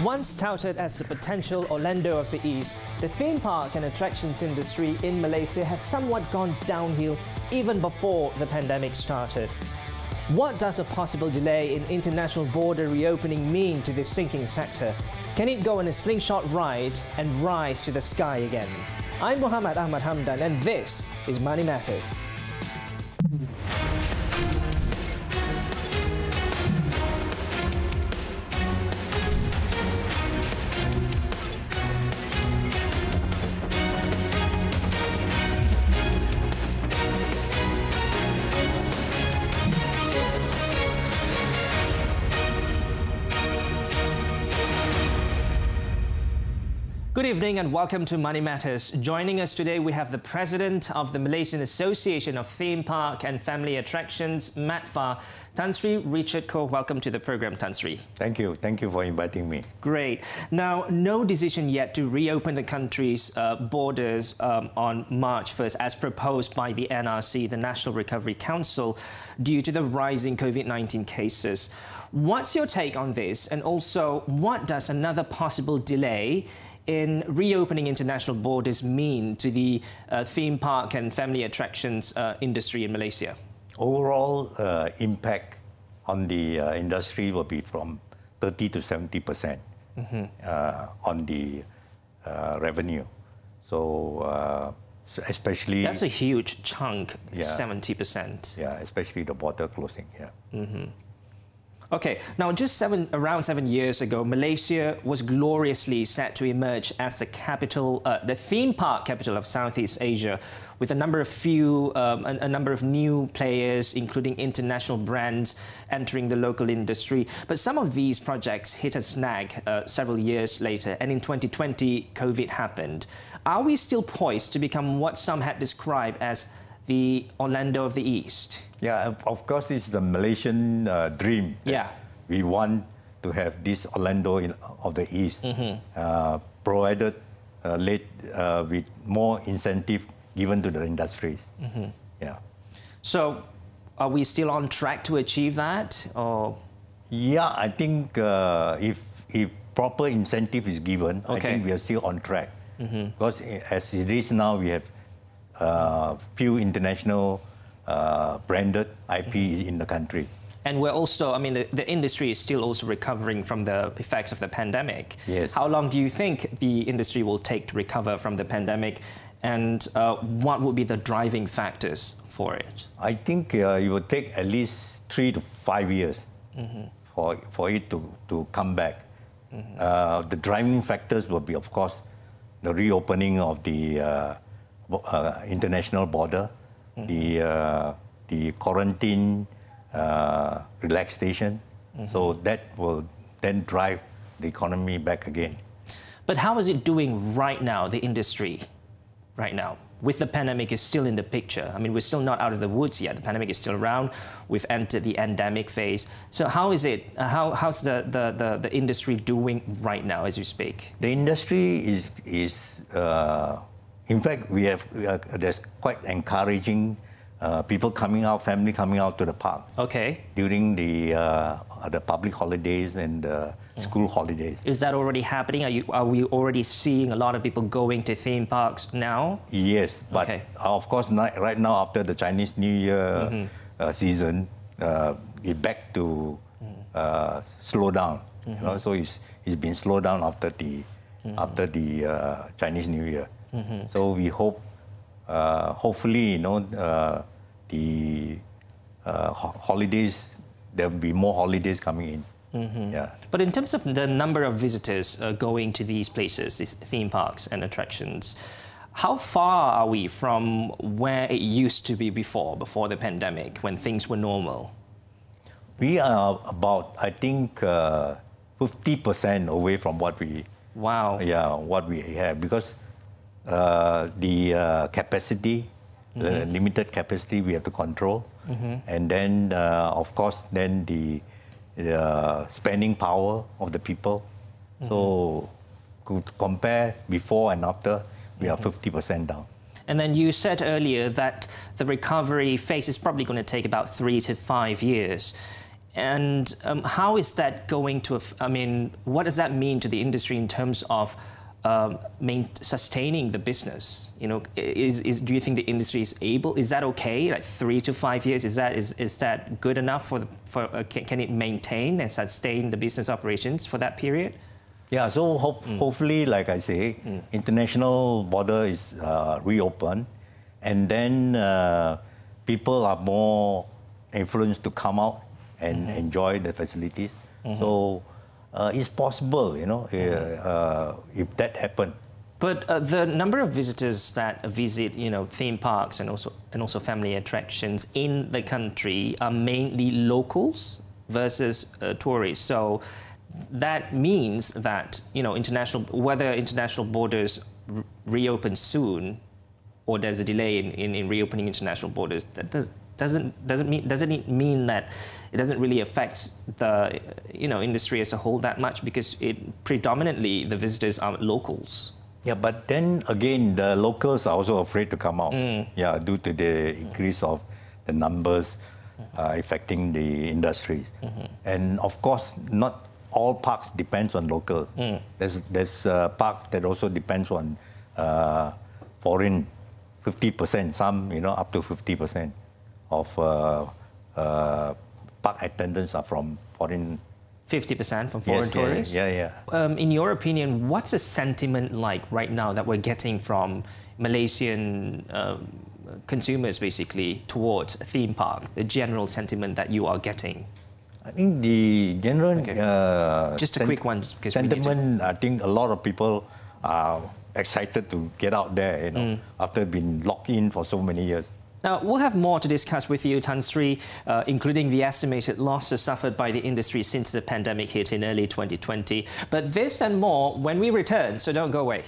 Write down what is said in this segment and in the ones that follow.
Once touted as the potential Orlando of the East, the theme park and attractions industry in Malaysia has somewhat gone downhill even before the pandemic started. What does a possible delay in international border reopening mean to this sinking sector? Can it go on a slingshot ride and rise to the sky again? I'm Muhammad Ahmad Hamdan and this is Money Matters. Good evening and welcome to Money Matters. Joining us today, we have the President of the Malaysian Association of Theme Park and Family Attractions, MATFA, Tan Sri Richard Koh. Welcome to the program, Tan Sri. Thank you. Thank you for inviting me. Great. Now, no decision yet to reopen the country's borders on March 1st, as proposed by the NRC, the National Recovery Council, due to the rising COVID-19 cases. What's your take on this? And also, what does another possible delay in reopening international borders mean to the theme park and family attractions industry in Malaysia? Overall impact on the industry will be from 30 to 70% on the revenue. So especially... That's a huge chunk, yeah. 70%. Yeah, especially the border closing, yeah. Okay, now just around 7 years ago, Malaysia was gloriously set to emerge as the capital, the theme park capital of Southeast Asia, with a number of new players, including international brands, entering the local industry. But some of these projects hit a snag several years later, and in 2020, COVID happened. Are we still poised to become what some had described as the Orlando of the East? Yeah, of course, this is the Malaysian dream. Yeah. We want to have this Orlando of the East, provided with more incentive given to the industries. Yeah. So, are we still on track to achieve that? Or? Yeah, I think if proper incentive is given, I think we are still on track. Because as it is now, we have few international branded IP in the country. And we're also, I mean, the industry is still also recovering from the effects of the pandemic. Yes. How long do you think the industry will take to recover from the pandemic? And what would be the driving factors for it? I think it will take at least 3 to 5 years for it to come back. The driving factors will be, of course, the reopening of the international border, the quarantine relaxation, so that will then drive the economy back again. But how is it doing right now, the industry, right now? With the pandemic is still in the picture. I mean, we're still not out of the woods yet. The pandemic is still around. We've entered the endemic phase. So how is it? How's the industry doing right now as you speak? The industry is in fact, there's quite encouraging people coming out, family coming out to the park. Okay. During the public holidays and school holidays. Is that already happening? Are we already seeing a lot of people going to theme parks now? Yes, but of course, right now after the Chinese New Year season, it's back to slow down. You know, so it's been slowed down after the Chinese New Year. So we hope, hopefully, you know, the holidays, there will be more holidays coming in. Yeah. But in terms of the number of visitors going to these places, these theme parks and attractions, how far are we from where it used to be before the pandemic, when things were normal? We are about, I think, 50% away from what we... Wow. Yeah, what we have, because the capacity, the limited capacity we have to control. And then, of course, then the spending power of the people. So, to compare before and after, we are 50% down. And then you said earlier that the recovery phase is probably going to take about 3 to 5 years. And how is that going to, I mean, what does that mean to the industry in terms of sustaining the business? You know, do you think the industry is able? Is that okay? Like 3 to 5 years? Is that good enough can it maintain and sustain the business operations for that period? Yeah. So hopefully, like I say, international border is reopened, and then people are more influenced to come out and enjoy the facilities. So it's possible, you know, if that happened. But the number of visitors that visit, you know, theme parks and also family attractions in the country are mainly locals versus tourists. So that means that, you know, whether international borders reopen soon, or there's a delay in reopening international borders, that doesn't it mean that it doesn't really affect the, you know, industry as a whole that much, because predominantly the visitors are locals. Yeah, but then again, the locals are also afraid to come out. Yeah, due to the increase of the numbers affecting the industries. And of course, not all parks depends on locals. There's parks that also depends on foreign, 50%, some, you know, up to 50% of park attendants are from foreign. 50% from foreign tourists? Yeah. In your opinion, what's the sentiment like right now that we're getting from Malaysian consumers, basically, towards a theme park? The general sentiment that you are getting? I think the general just a quick one, because sentiment. I think a lot of people are excited to get out there, you know, after being locked in for so many years. Now, we'll have more to discuss with you, Tan Sri, including the estimated losses suffered by the industry since the pandemic hit in early 2020. But this and more when we return, so don't go away.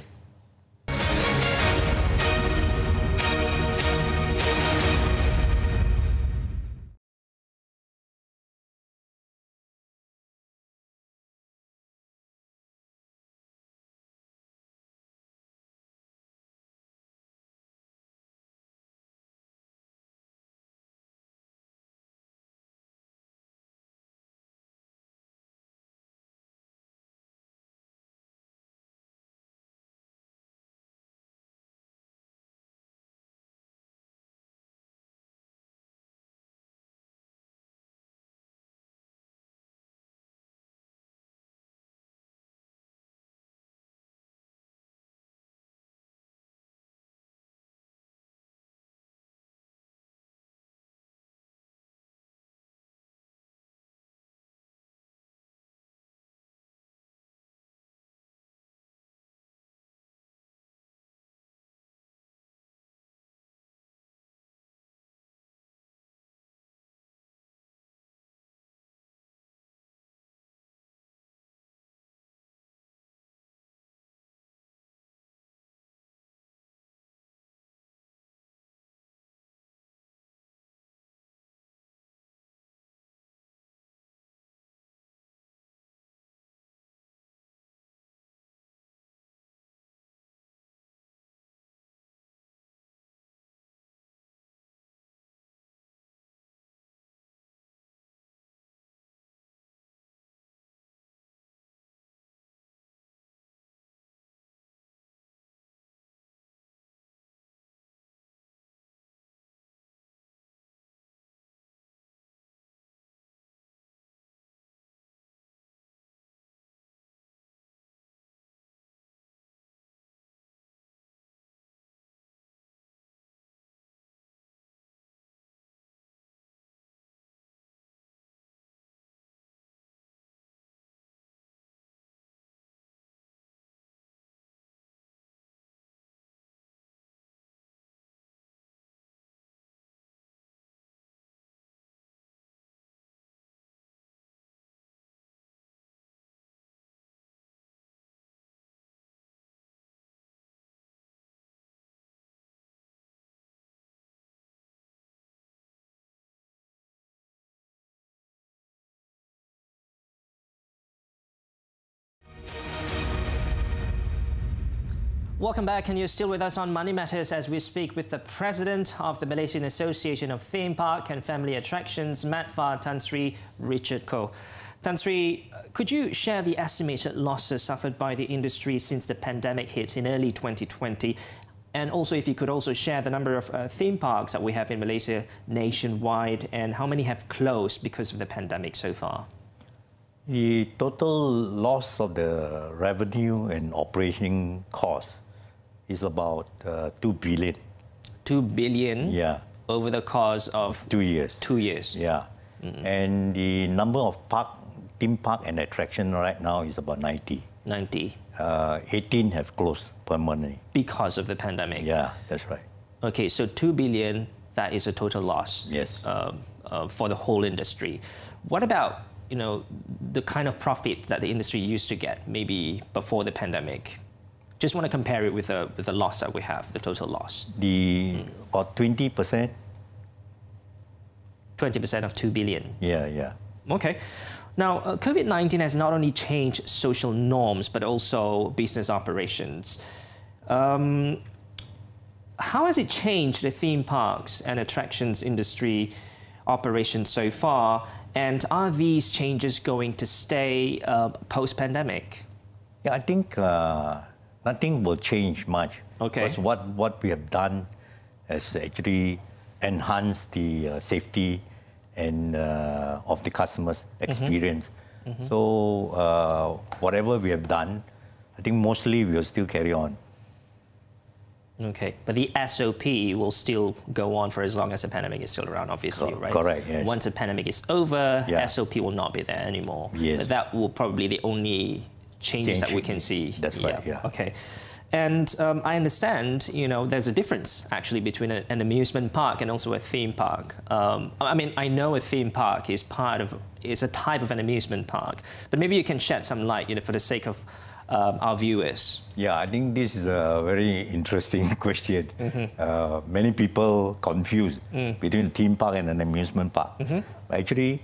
Welcome back, and you're still with us on Money Matters as we speak with the president of the Malaysian Association of Theme Park and Family Attractions, MATFA, Tan Sri Richard Koh. Tan Sri, could you share the estimated losses suffered by the industry since the pandemic hit in early 2020? And also, if you could also share the number of theme parks that we have in Malaysia nationwide and how many have closed because of the pandemic so far? The total loss of the revenue and operating costs is about 2 billion. 2 billion? Yeah. Over the course of 2 years. 2 years. Yeah. And the number of theme park and attraction right now is about 90. 90. 18 have closed permanently. Because of the pandemic? Yeah, that's right. Okay, so 2 billion, that is a total loss. Yes. For the whole industry. What about, the kind of profit that the industry used to get maybe before the pandemic? Just want to compare it with the loss that we have, the total loss. About 20%. 20% of 2 billion. Yeah. Okay. Now, COVID-19 has not only changed social norms, but also business operations. How has it changed the theme parks and attractions industry operations so far? And are these changes going to stay post-pandemic? Yeah, I think nothing will change much. Okay. Because what we have done has actually enhanced the safety and of the customer's experience. So whatever we have done, I think mostly we will still carry on. Okay, but the SOP will still go on for as long as the pandemic is still around, obviously, right? Correct, yes. Once the pandemic is over, Yeah. SOP will not be there anymore. Yes. But that will probably be the only changes that we can see. That's right, yeah. Okay. And I understand, there's a difference actually between an amusement park and also a theme park. I mean, I know a theme park is a type of an amusement park, but maybe you can shed some light, for the sake of our viewers. Yeah, I think this is a very interesting question. Many people confuse between a theme park and an amusement park. Actually,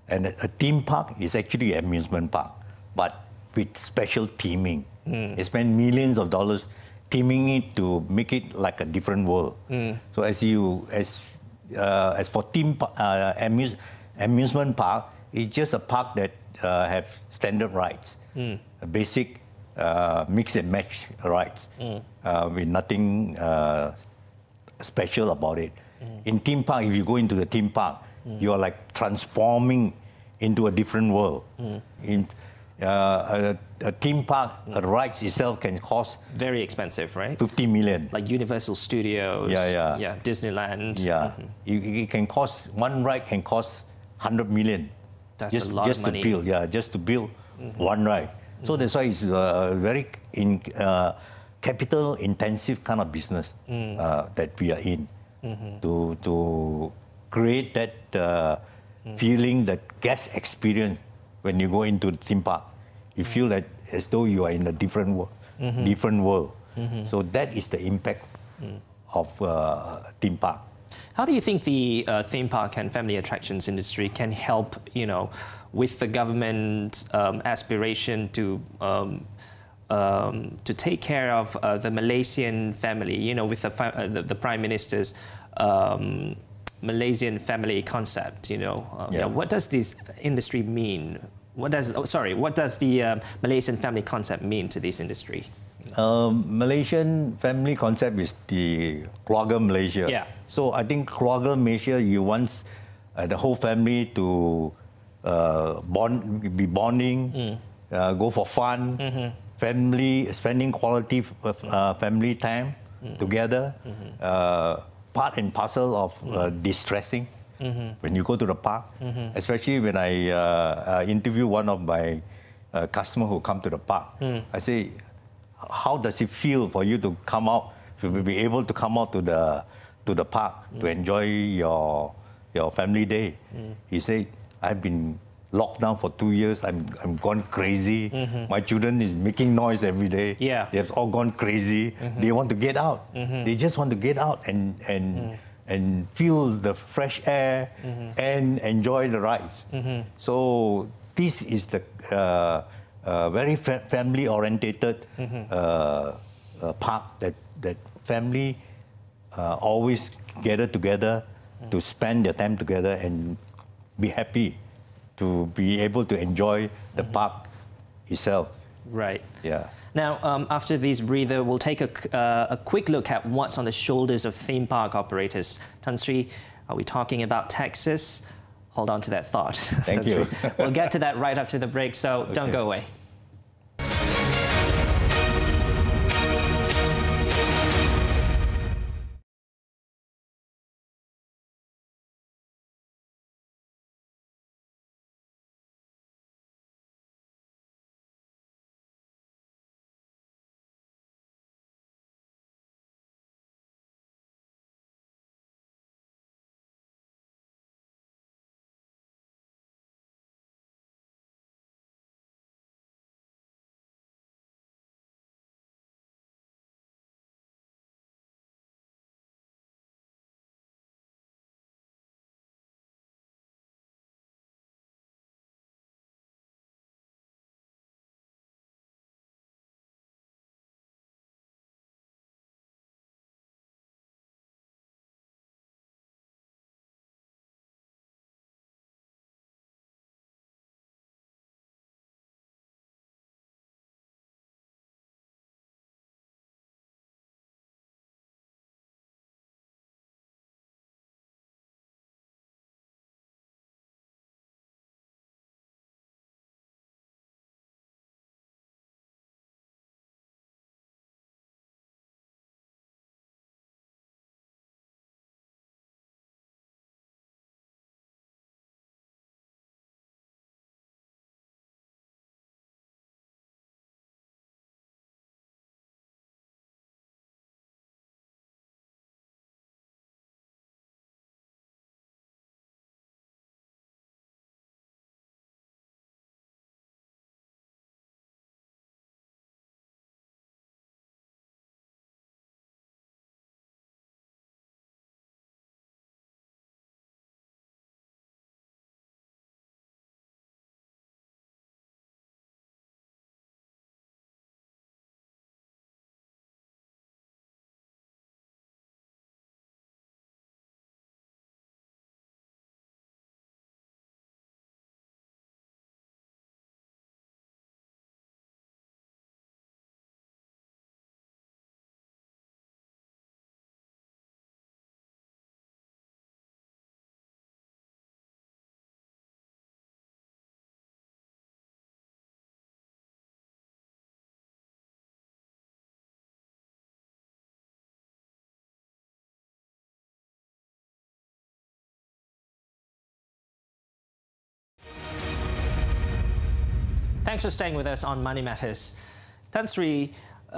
a theme park is actually an amusement park, but with special theming. They spend millions of dollars theming it to make it like a different world. So as for amusement park, it's just a park that have standard rides, basic mix and match rides, with nothing special about it. In theme park, if you go into the theme park, you are like transforming into a different world. A theme park, a rides itself can cost very expensive, right? 50 million. Like Universal Studios, yeah, Disneyland. Yeah, it can cost, one ride can cost 100 million. That's a lot of money. Just to build one ride. So that's why it's a very capital intensive kind of business that we are in, to create that feeling, that guest experience when you go into the theme park. You feel that as though you are in a different world. So that is the impact of theme park. How do you think the theme park and family attractions industry can help, with the government aspiration to take care of the Malaysian family, with the Prime Minister's Malaysian family concept, what does this industry mean? What does the Malaysian family concept mean to this industry? Malaysian family concept is the keluarga Malaysia. Yeah. So I think keluarga Malaysia, you want the whole family to be bonding, go for fun, spending quality family time together, part and parcel of distressing. When you go to the park, especially when I interview one of my customers who come to the park, I say, how does it feel for you to come out, to be able to come out to the park to enjoy your family day? He said, I've been locked down for 2 years. I'm gone crazy. My children is making noise every day. Yeah. They've all gone crazy. They want to get out. They just want to get out and feel the fresh air and enjoy the rides. So this is the very family-orientated park that family always gather together to spend their time together and be happy to be able to enjoy the park itself. Right. Yeah. Now, after this breather, we'll take a quick look at what's on the shoulders of theme park operators. Tan Sri, are we talking about taxes? Hold on to that thought. Thank you. We'll get to that right after the break, so don't go away. Thanks for staying with us on Money Matters. Tan Sri,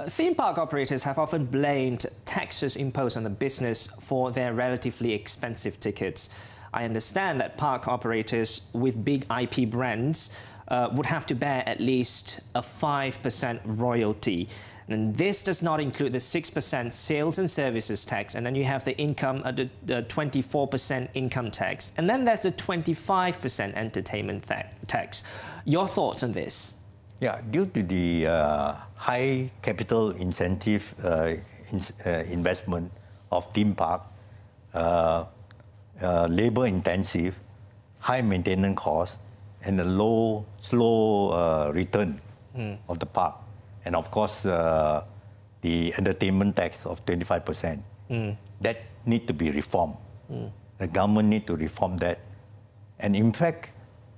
theme park operators have often blamed taxes imposed on the business for their relatively expensive tickets. I understand that park operators with big IP brands would have to bear at least a 5% royalty. And this does not include the 6% sales and services tax, and then you have the income, the 24% income tax, and then there's the 25% entertainment tax. Your thoughts on this? Yeah, due to the high capital incentive investment of theme park, labor intensive, high maintenance costs, and a slow return of the park. And of course, the entertainment tax of 25%. That need to be reformed. The government need to reform that. And in fact,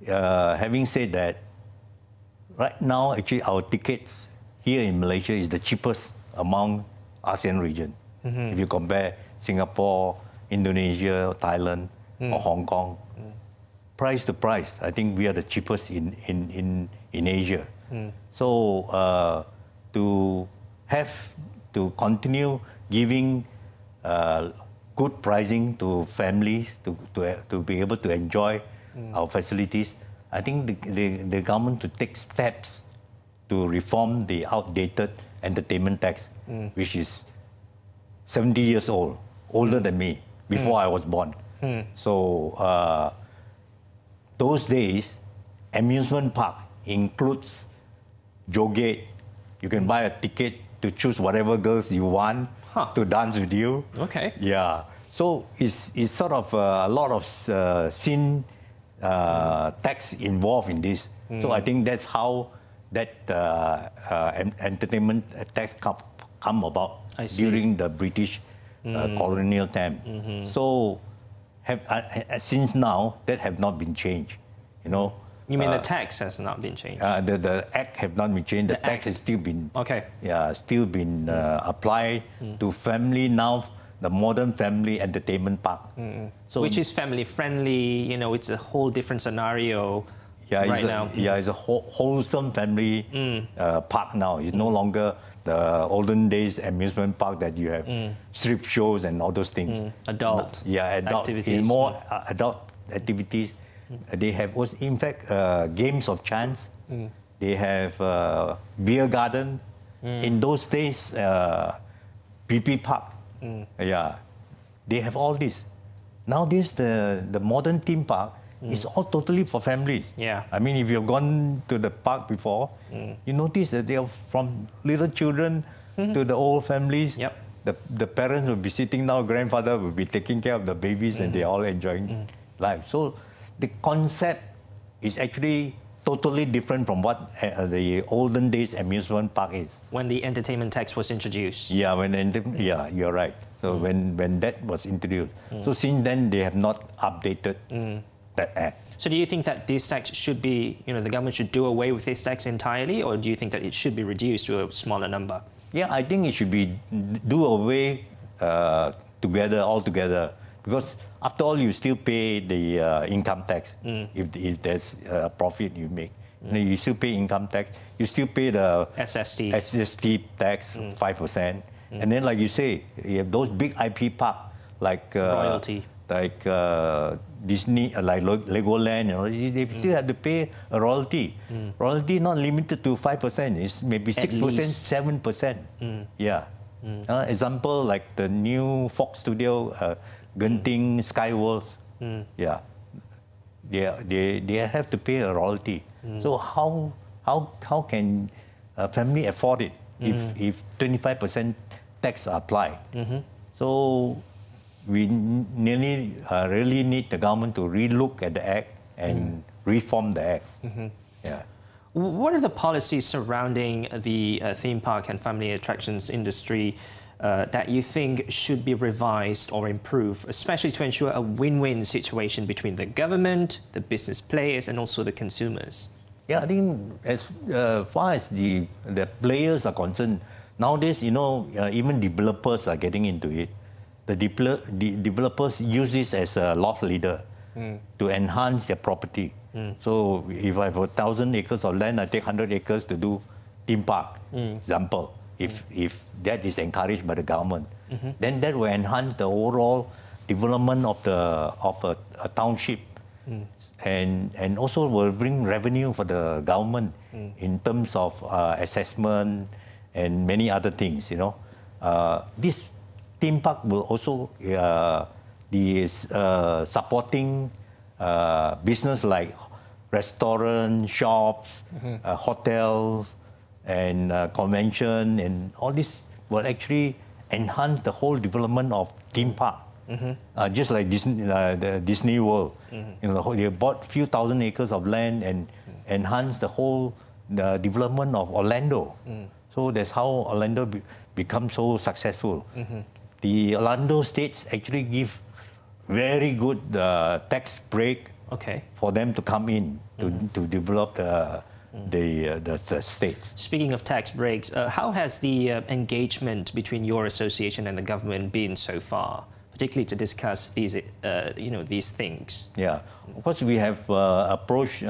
having said that, right now, actually, our tickets here in Malaysia is the cheapest among ASEAN region. If you compare Singapore, Indonesia, Thailand, or Hong Kong, price to price, I think we are the cheapest in Asia. So to continue giving good pricing to families to be able to enjoy our facilities, I think the government to take steps to reform the outdated entertainment tax, which is 70 years old, older than me, before I was born. So those days, amusement park includes joget. You can buy a ticket to choose whatever girls you want to dance with you. Okay. Yeah. So it's sort of a lot of sin tax involved in this. So I think that's how that entertainment tax come about during the British colonial time. So since now that have not been changed, you know. You mean the tax has not been changed? The act have not been changed. The tax has still been still been applied to family now. The modern family entertainment park. So which is family friendly. You know, it's a whole different scenario right now. Yeah, it's a wholesome family park now. It's no longer the olden days amusement park that you have strip shows and all those things. Adult activities. More adult activities. They have, in fact, games of chance. They have beer garden. In those days, PP park. Yeah, they have all this. Nowadays, the modern theme park is all totally for families. Yeah. I mean, if you've gone to the park before, you notice that they are from little children to the old families. Yep. The parents will be sitting now, grandfather will be taking care of the babies, and they're all enjoying life. So the concept is actually totally different from what the olden days amusement park is. When the entertainment tax was introduced. Yeah, you're right. So when that was introduced. So since then, they have not updated that act. So do you think that this tax should be, you know, the government should do away with this tax entirely, or do you think that it should be reduced to a smaller number? Yeah, I think it should be do away altogether, because after all, you still pay the income tax if there's a profit you make. You still pay income tax. You still pay the SST tax 5%, and then, like you say, you have those big IP park like royalty, like Disney, like Legoland. You know, they still have to pay a royalty. Royalty not limited to 5%. It's maybe 6%, 7%. Yeah. Example like the new Fox Studio. Genting, Skyworlds, yeah, they have to pay a royalty. So how can a family afford it if 25% tax apply? So we really need the government to relook at the act and reform the act. Yeah. What are the policies surrounding the theme park and family attractions industry that you think should be revised or improved, especially to ensure a win-win situation between the government, the business players, and also the consumers? Yeah, I think as far as the players are concerned, nowadays, you know, even developers are getting into it. The developers use this as a loss leader to enhance their property. So if I have 1,000 acres of land, I take 100 acres to do theme park, example. If that is encouraged by the government, then that will enhance the overall development of a township, and also will bring revenue for the government in terms of assessment and many other things. You know, this theme park will also be supporting business like restaurants, shops, hotels, and convention, and all this will actually enhance the whole development of theme park. Just like Disney, the Disney World, you know, they bought a few thousand acres of land and enhanced the whole development of Orlando. So that's how Orlando become so successful. The Orlando states actually give very good tax break for them to come in to develop the state. Speaking of tax breaks, how has the engagement between your association and the government been so far, particularly to discuss these, these things? Yeah, of course we have approached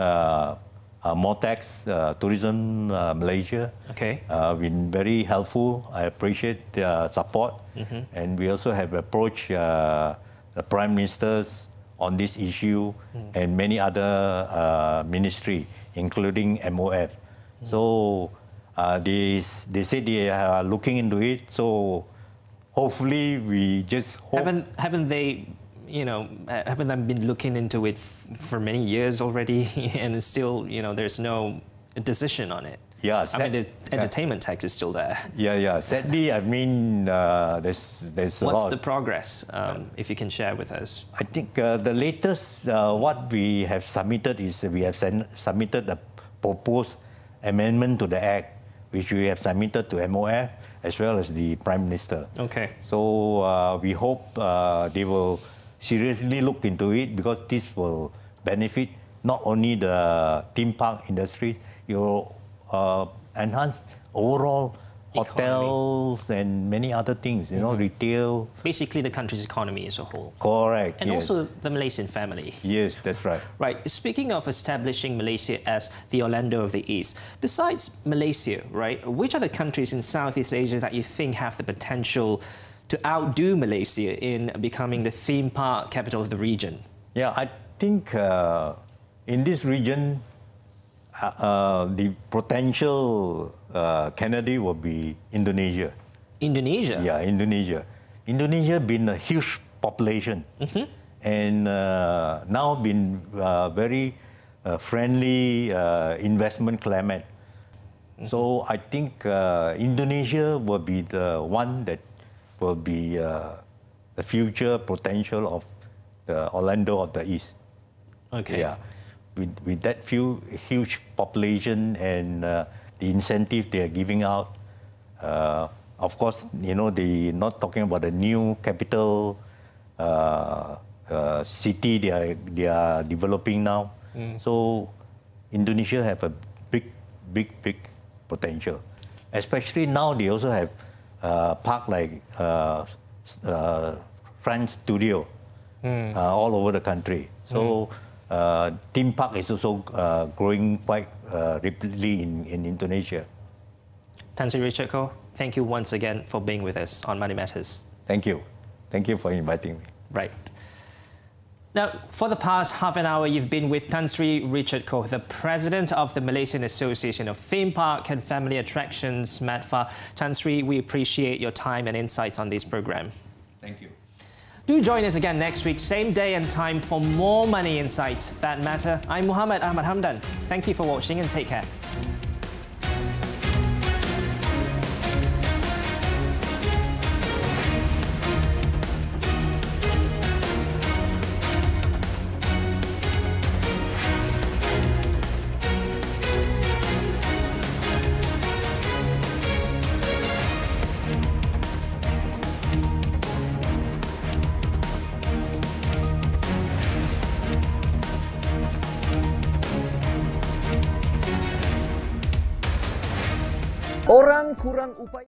Motex, Tourism Malaysia. Been very helpful. I appreciate their support, and we also have approached the Prime Ministers on this issue and many other ministries, including MOF. So they say they are looking into it. So hopefully we just hope. Haven't they, haven't they been looking into it for many years already, and still, there's no decision on it? Yeah, I mean, the entertainment tax is still there. Yeah. Sadly, I mean, there's a lot. What's the progress, if you can share with us? I think the latest, what we have submitted is we have submitted a proposed amendment to the Act, which we have submitted to MOF as well as the Prime Minister. Okay. So we hope they will seriously look into it, because this will benefit not only the theme park industry, it will enhance overall hotels and many other things, you know, retail. Basically the country's economy as a whole. Correct. And yes. also the Malaysian family. Yes, that's right. Right. Speaking of establishing Malaysia as the Orlando of the East, besides Malaysia, right, which other countries in Southeast Asia that you think have the potential to outdo Malaysia in becoming the theme park capital of the region? Yeah, I think in this region, the potential candidate will be Indonesia. Indonesia? Yeah, Indonesia. Indonesia been a huge population, and now been very friendly investment climate. So I think Indonesia will be the one that will be the future potential of the Orlando of the East. Okay. Yeah, with that huge population and the incentive they are giving out. Of course, you know, they not talking about the new capital city they are developing now. So Indonesia have a big potential. Especially now they also have park like France Studio all over the country. So theme park is also growing quite rapidly in Indonesia. Tan Sri Richard Koh, thank you once again for being with us on Money Matters. Thank you. Thank you for inviting me. Right. Now, for the past half an hour, you've been with Tan Sri Richard Koh, the president of the Malaysian Association of Theme Park and Family Attractions, MATFA. Tan Sri, we appreciate your time and insights on this program. Thank you. Do join us again next week, same day and time, for more money insights that matter. I'm Muhammad Ahmad Hamdan. Thank you for watching and take care. Orang kurang upaya